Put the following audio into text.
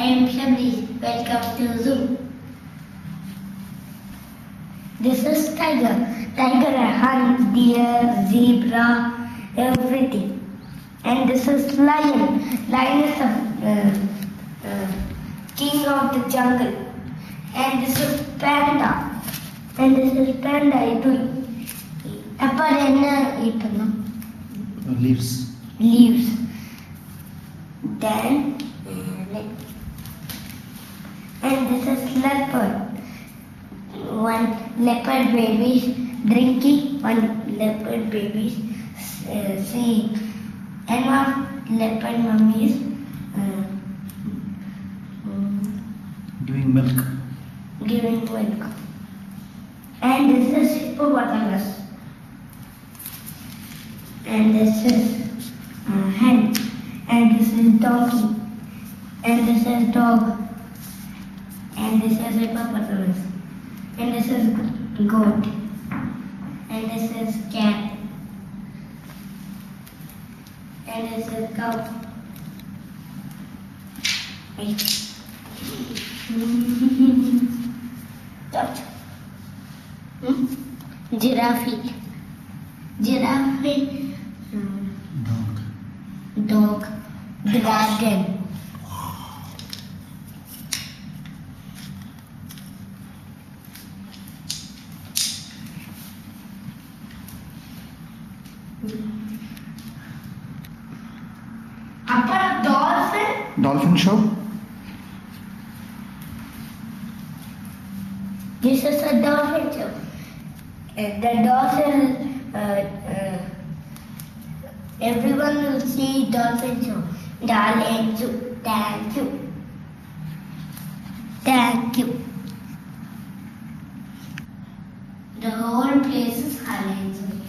I am Shabli. Welcome to Zoo. This is tiger. Tiger hunt deer, zebra, everything. And this is lion. Lion is the king of the jungle. And this is panda. And this is panda. Appa enna eatanu? Leaves. Leaves. Then and this is leopard. One leopard baby drinking, one leopard baby seeing, and one leopard mummy is Giving milk. giving milk. And this is hippopotamus. And this is hen. And this is donkey. And this is dog. And this is hippopotamus. And this is goat. And this is cat. And this is cow. Giraffe. Giraffe. Dog. Dog. Dragon. Upper dolphin. Dolphin show. This is a dolphin show. The dolphin, everyone will see dolphin show. Darling Zoo. Thank you. Thank you. The whole place is Highland Zoo.